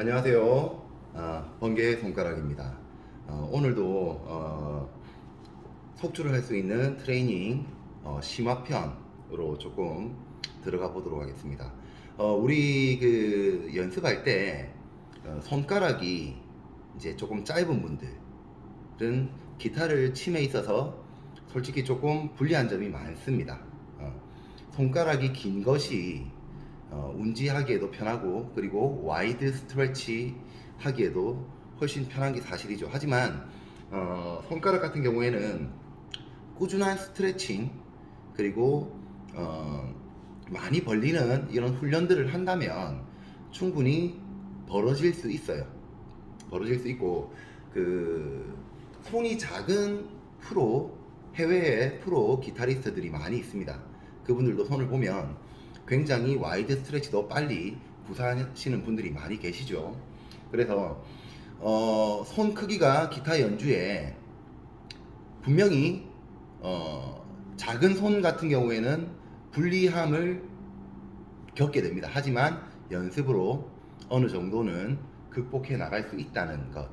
안녕하세요. 번개 손가락입니다. 오늘도 속주를 할 수 있는 트레이닝 심화편으로 조금 들어가 보도록 하겠습니다. 우리 그 연습할 때 손가락이 이제 조금 짧은 분들은 기타를 침에 있어서 솔직히 조금 불리한 점이 많습니다. 손가락이 긴 것이 운지하기에도 편하고, 그리고 와이드 스트레치 하기에도 훨씬 편한 게 사실이죠. 하지만 손가락 같은 경우에는 꾸준한 스트레칭, 그리고 많이 벌리는 이런 훈련들을 한다면 충분히 벌어질 수 있어요. 벌어질 수 있고, 그 손이 작은 프로, 해외의 프로 기타리스트들이 많이 있습니다. 그분들도 손을 보면 굉장히 와이드 스트레치도 빨리 구사하시는 분들이 많이 계시죠. 그래서 손 크기가 기타 연주에 분명히 작은 손 같은 경우에는 불리함을 겪게 됩니다. 하지만 연습으로 어느 정도는 극복해 나갈 수 있다는 것,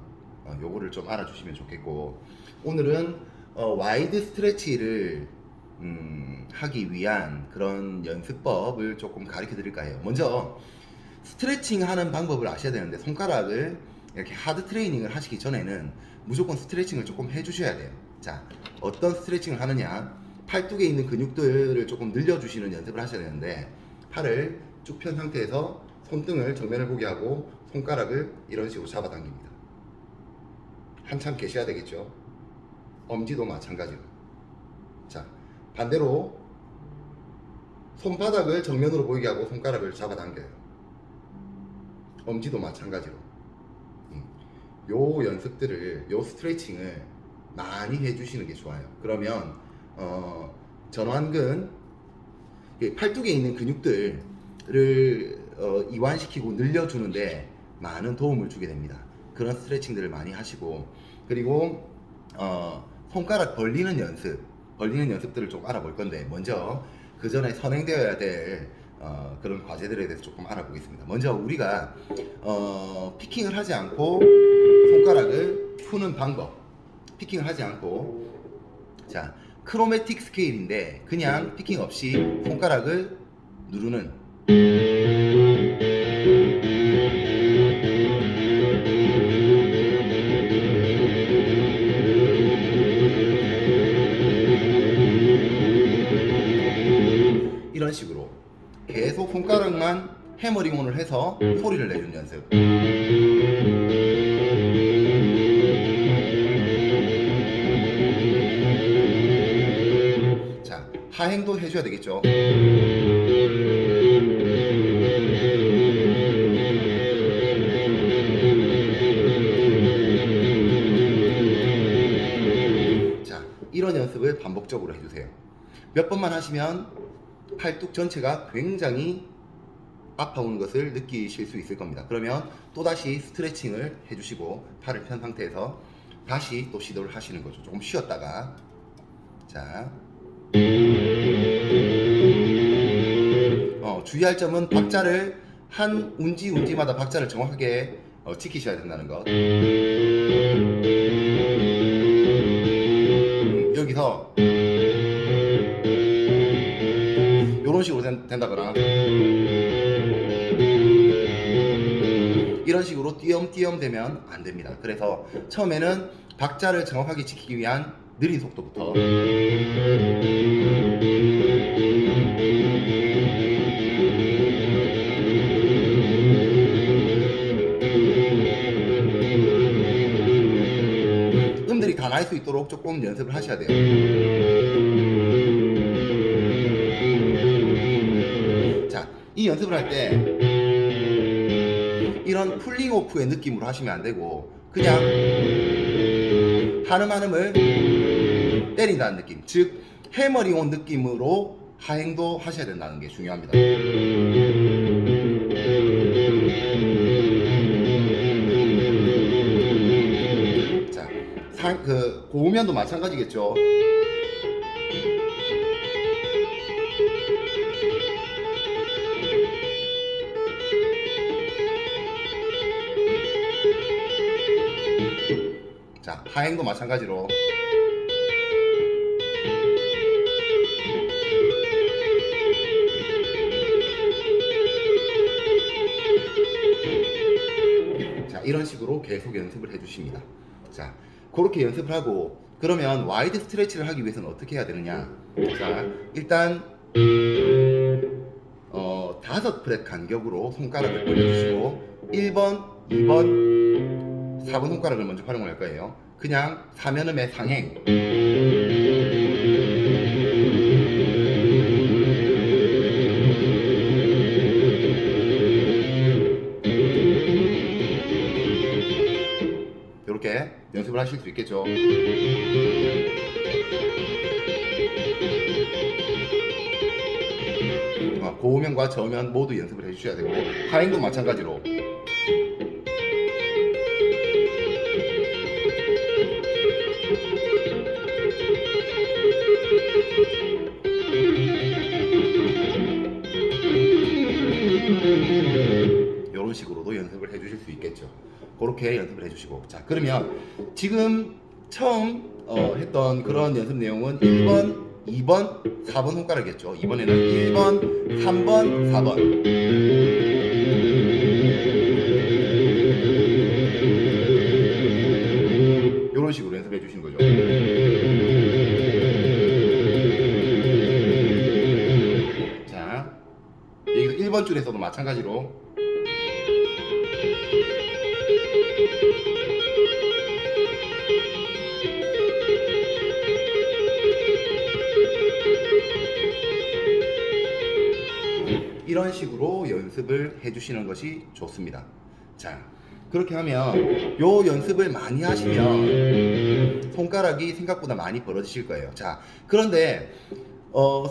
요거를 좀 알아주시면 좋겠고, 오늘은 와이드 스트레치를 하기 위한 그런 연습법을 조금 가르쳐 드릴까 해요. 먼저 스트레칭 하는 방법을 아셔야 되는데, 손가락을 이렇게 하드 트레이닝을 하시기 전에는 무조건 스트레칭을 조금 해 주셔야 돼요. 자, 어떤 스트레칭을 하느냐, 팔뚝에 있는 근육들을 조금 늘려주시는 연습을 하셔야 되는데, 팔을 쭉 편 상태에서 손등을 정면을 보게 하고 손가락을 이런 식으로 잡아당깁니다. 한참 계셔야 되겠죠. 엄지도 마찬가지로. 자, 반대로 손바닥을 정면으로 보이게 하고 손가락을 잡아당겨요. 엄지도 마찬가지로. 요 연습들을, 요 스트레칭을 많이 해주시는 게 좋아요. 그러면 전완근, 팔뚝에 있는 근육들을 이완시키고 늘려주는데 많은 도움을 주게 됩니다. 그런 스트레칭들을 많이 하시고, 그리고 손가락 벌리는 연습들을 좀 알아볼 건데, 먼저 그 전에 선행되어야 될 그런 과제들에 대해서 조금 알아보겠습니다. 먼저 우리가 피킹을 하지 않고 손가락을 푸는 방법. 피킹을 하지 않고, 자, 크로매틱 스케일인데 그냥 피킹 없이 손가락을 누르는, 이런 식으로 계속 손가락만 해머링온을 해서 소리를 내주는 연습. 자, 하행도 해줘야 되겠죠. 자, 이런 연습을 반복적으로 해주세요. 몇 번만 하시면 팔뚝 전체가 굉장히 아파오는 것을 느끼실 수 있을 겁니다. 그러면 또다시 스트레칭을 해주시고, 팔을 편 상태에서 다시 또 시도를 하시는 거죠. 조금 쉬었다가. 자, 주의할 점은 박자를 한 운지마다 박자를 정확하게 지키셔야 된다는 것. 여기서 이런 식으로 된다거나 이런 식으로 띄엄띄엄 되면 안 됩니다. 그래서 처음에는 박자를 정확하게 지키기 위한 느린 속도부터, 음들이 다 날 수 있도록 조금 연습을 하셔야 돼요. 자, 이 연습을 할 때 이런 풀링 오프의 느낌으로 하시면 안 되고, 그냥 한음한음을 때린다는 느낌, 즉 해머링 온 느낌으로 하행도 하셔야 된다는 게 중요합니다. 자, 고음면도 마찬가지겠죠. 자, 하행도 마찬가지로. 자, 이런 식으로 계속 연습을 해주십니다. 자, 그렇게 연습을 하고, 그러면 와이드 스트레치를 하기 위해서는 어떻게 해야 되느냐? 자, 일단 5프렛 간격으로 손가락을 벌려주시고 1번, 2번, 4번 손가락을 먼저 활용을 할 거예요. 그냥 사면음의 상행, 이렇게 연습을 하실 수 있겠죠. 고음면과 저음면 모두 연습을 해주셔야 되고, 하행도 마찬가지로. 이런 식으로도 연습을 해주실 수 있겠죠. 그렇게 연습을 해주시고, 자, 그러면 지금 처음 했던 그런 연습 내용은 1번, 2번, 4번 손가락이었죠. 이번에는 1번, 3번, 4번. 이런 식으로 연습해 주시는 거죠. 자, 여기서 1번 줄에서도 마찬가지로. 이런 식으로 연습을 해주시는 것이 좋습니다. 자, 그렇게 하면 요 연습을 많이 하시면 손가락이 생각보다 많이 벌어지실 거예요. 자, 그런데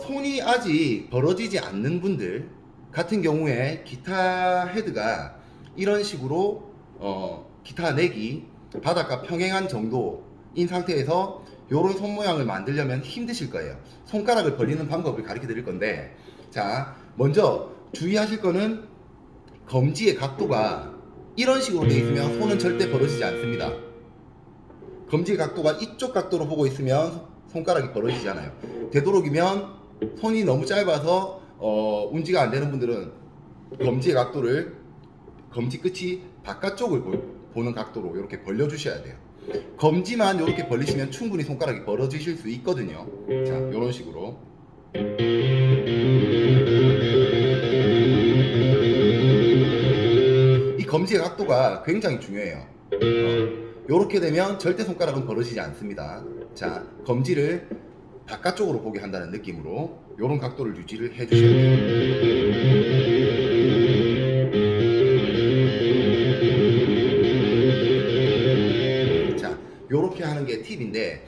손이 아직 벌어지지 않는 분들 같은 경우에 기타 헤드가 이런 식으로 기타 넥이 바닥과 평행한 정도인 상태에서 요런 손 모양을 만들려면 힘드실 거예요. 손가락을 벌리는 방법을 가르쳐 드릴 건데, 자, 먼저 주의하실 거는 검지의 각도가 이런 식으로 되어 있으면 손은 절대 벌어지지 않습니다. 검지의 각도가 이쪽 각도로 보고 있으면 손가락이 벌어지지 않아요. 되도록이면 손이 너무 짧아서 운지가 안 되는 분들은 검지의 각도를, 검지 끝이 바깥쪽을 보는 각도로 이렇게 벌려 주셔야 돼요. 검지만 이렇게 벌리시면 충분히 손가락이 벌어지실 수 있거든요. 자, 이런 식으로. 이 검지의 각도가 굉장히 중요해요. 이렇게 되면 절대 손가락은 벌어지지 않습니다. 자, 검지를 바깥쪽으로 보게 한다는 느낌으로 이런 각도를 유지를 해주셔야 돼요. 자, 이렇게 하는 게 팁인데,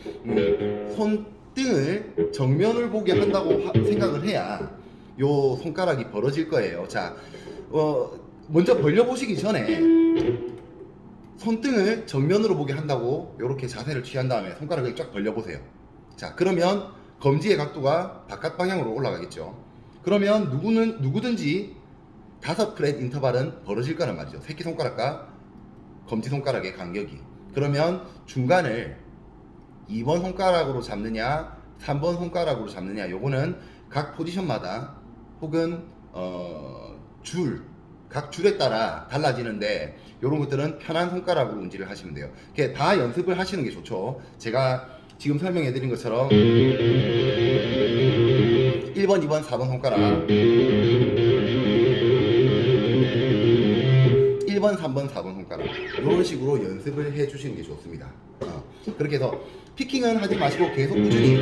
손등을 정면을 보게 한다고 생각을 해야 요 손가락이 벌어질 거예요. 자, 먼저 벌려보시기 전에 손등을 정면으로 보게 한다고 이렇게 자세를 취한 다음에 손가락을 쫙 벌려보세요. 자, 그러면 검지의 각도가 바깥 방향으로 올라가겠죠. 그러면 누구든지 5프렛 인터벌은 벌어질 거란 말이죠. 새끼손가락과 검지손가락의 간격이. 그러면 중간을 2번 손가락으로 잡느냐 3번 손가락으로 잡느냐, 요거는 각 포지션마다 혹은 각 줄에 따라 달라지는데, 이런 것들은 편한 손가락으로 운지를 하시면 돼요. 이렇게 다 연습을 하시는 게 좋죠. 제가 지금 설명해 드린 것처럼 1번, 2번, 4번 손가락, 1번, 3번, 4번 손가락, 이런 식으로 연습을 해 주시는 게 좋습니다. 그렇게 해서 피킹은 하지 마시고 계속 꾸준히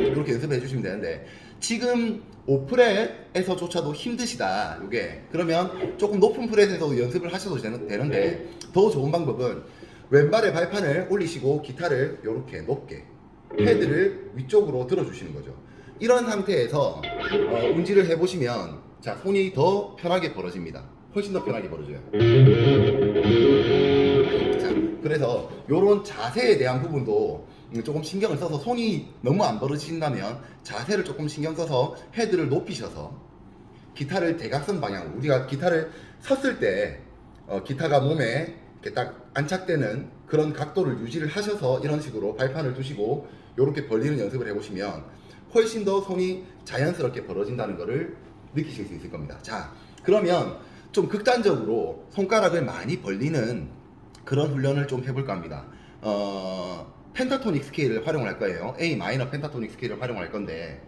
이렇게 연습해 주시면 되는데, 지금 5프렛에서조차도 힘드시다, 요게. 그러면 조금 높은 프렛에서 연습을 하셔도 되는데, 더 좋은 방법은 왼발의 발판을 올리시고 기타를 이렇게 높게, 헤드를 위쪽으로 들어주시는 거죠. 이런 상태에서 운지를 해보시면, 자, 손이 더 편하게 벌어집니다. 훨씬 더 편하게 벌어져요. 자, 그래서 이런 자세에 대한 부분도 조금 신경을 써서, 손이 너무 안 벌어진다면 자세를 조금 신경 써서 헤드를 높이셔서 기타를 대각선 방향으로, 우리가 기타를 섰을 때 기타가 몸에 이렇게 딱 안착되는 그런 각도를 유지를 하셔서 이런 식으로 발판을 두시고 이렇게 벌리는 연습을 해보시면 훨씬 더 손이 자연스럽게 벌어진다는 것을 느끼실 수 있을 겁니다. 자, 그러면 좀 극단적으로 손가락을 많이 벌리는 그런 훈련을 좀 해볼까 합니다. 펜타토닉 스케일을 활용을 할 거예요. A 마이너 펜타토닉 스케일을 활용할 건데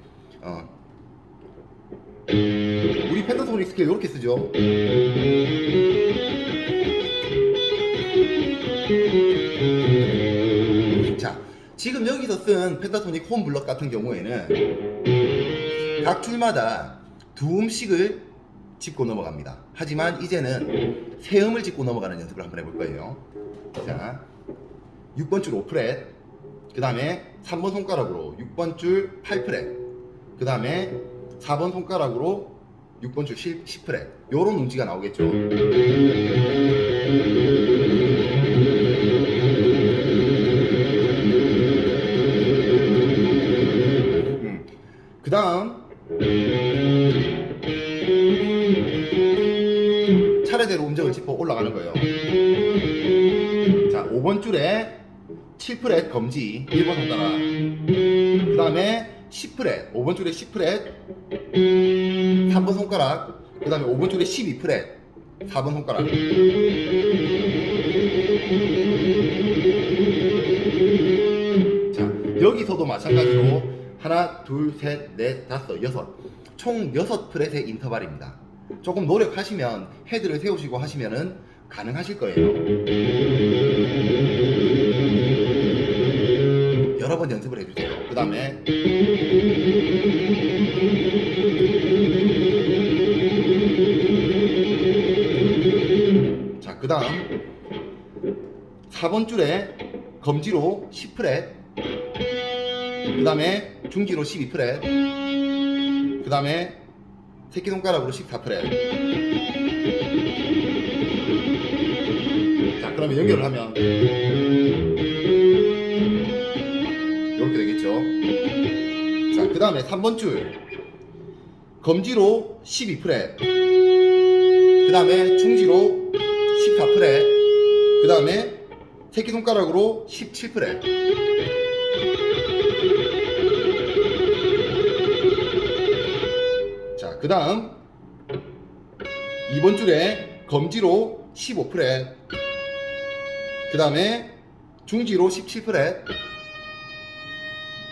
우리 펜타토닉 스케일 이렇게 쓰죠. 자, 지금 여기서 쓴 펜타토닉 홈 블럭 같은 경우에는 각 줄마다 두 음씩을 짚고 넘어갑니다. 하지만 이제는 세 음을 짚고 넘어가는 연습을 한번 해볼 거예요. 자, 6번 줄 5프렛, 그 다음에 3번 손가락으로 6번 줄 8프렛, 그 다음에 4번 손가락으로 6번 줄 10프렛, 요런 운지가 나오겠죠. 그 다음 차례대로 음정을 짚어 올라가는 거예요. 자, 5번 줄에 7프렛 검지 1번 손가락, 그 다음에 10프렛 5번 줄에 10프렛 3번 손가락, 그 다음에 5번 줄에 12프렛 4번 손가락. 자, 여기서도 마찬가지로 하나, 둘, 셋, 넷, 다섯, 여섯, 총 6프렛의 인터벌입니다. 조금 노력하시면 헤드를 세우시고 하시면은 가능하실 거예요. 여러 번 연습을 해주세요. 그 다음에 자, 그 다음 4번 줄에 검지로 10프렛, 그 다음에 중지로 12프렛, 그 다음에 새끼손가락으로 14프렛. 자, 그러면 연결을 하면 이렇게 되겠죠. 자, 그 다음에 3번 줄 검지로 12프렛, 그 다음에 중지로 14프렛, 그 다음에 새끼손가락으로 17프렛. 자, 그 다음 2번 줄에 검지로 15프렛, 그 다음에 중지로 17프렛,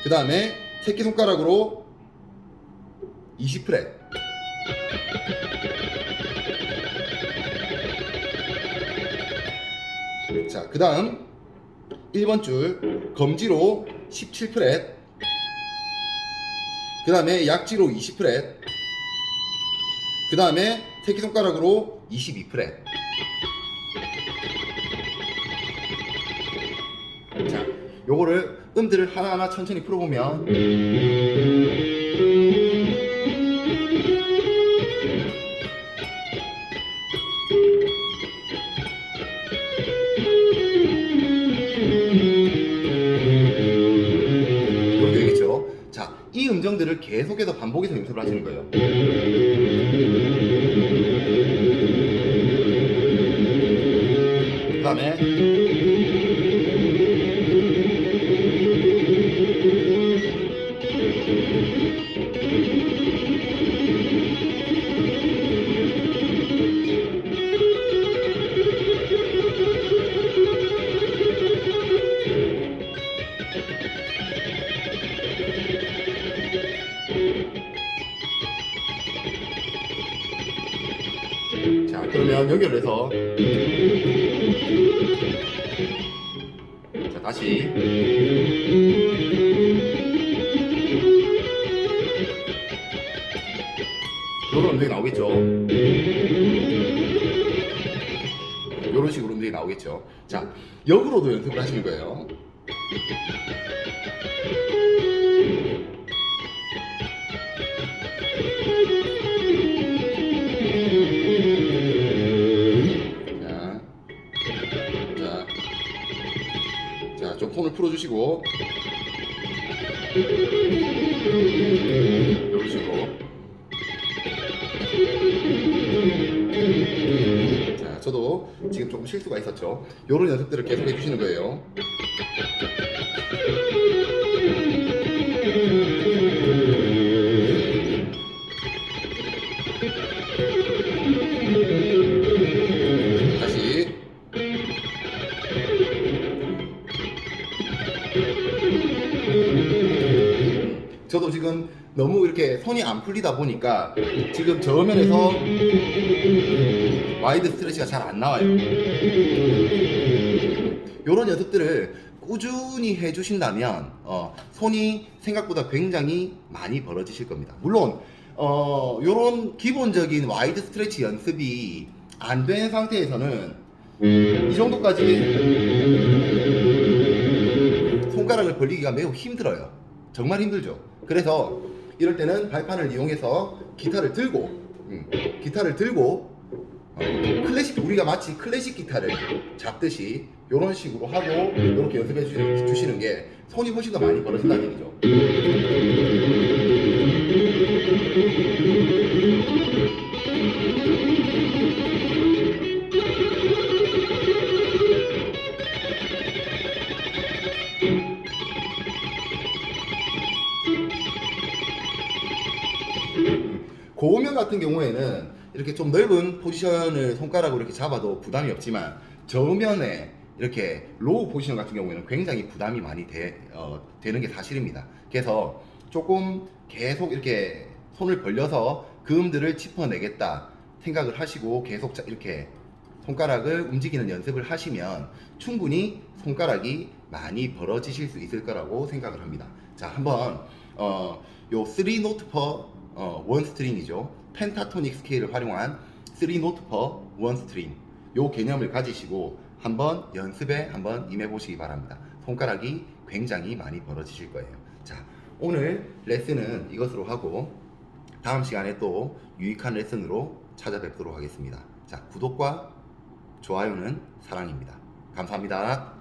그 다음에 새끼손가락으로 20프렛. 자, 그 다음 1번 줄 검지로 17프렛, 그 다음에 약지로 20프렛, 그 다음에 새끼손가락으로 22프렛. 자, 요거를 음들을 하나하나 천천히 풀어보면 이렇게 되겠죠. 자, 이 음정들을 계속해서 반복해서 연습을 하시는 거예요. 그 다음에 자, 그러면 연결해서 자, 다시 요런 음색이 나오겠죠. 요런 식으로 음색이 나오겠죠. 자, 역으로도 연습을 하시는 거예요. 자, 좀 톤을 풀어주시고 이런 식으로. 자, 저도 지금 조금 실수가 있었죠. 이런 연습들을 계속 해주시는 거예요. 다시. 저도 지금 너무 이렇게 손이 안 풀리다 보니까 지금 저면에서 와이드 스트레치가 잘 안 나와요. 이런 연습들을 꾸준히 해주신다면 손이 생각보다 굉장히 많이 벌어지실 겁니다. 물론 이런 기본적인 와이드 스트레치 연습이 안 된 상태에서는 이 정도까지 손가락을 벌리기가 매우 힘들어요. 정말 힘들죠. 그래서 이럴 때는 발판을 이용해서 기타를 들고 클래식, 우리가 마치 클래식 기타를 잡듯이 이런 식으로 하고 이렇게 연습해 주시는 게 손이 훨씬 더 많이 벌어진다는 얘기죠. 고음면 같은 경우에는 이렇게 좀 넓은 포지션을 손가락으로 이렇게 잡아도 부담이 없지만 저음면에 이렇게 로우 포지션 같은 경우에는 굉장히 부담이 많이 되는 게 사실입니다. 그래서 조금 계속 이렇게 손을 벌려서 그음들을 짚어내겠다 생각을 하시고 계속 이렇게 손가락을 움직이는 연습을 하시면 충분히 손가락이 많이 벌어지실 수 있을 거라고 생각을 합니다. 자, 한번 요 3노트 per 원 스트링이죠. 펜타토닉 스케일을 활용한 3노트 per 원 스트링, 요 개념을 가지시고 한번 연습에 한번 임해 보시기 바랍니다. 손가락이 굉장히 많이 벌어지실 거예요. 자, 오늘 레슨은 이것으로 하고 다음 시간에 또 유익한 레슨으로 찾아뵙도록 하겠습니다. 자, 구독과 좋아요는 사랑입니다. 감사합니다.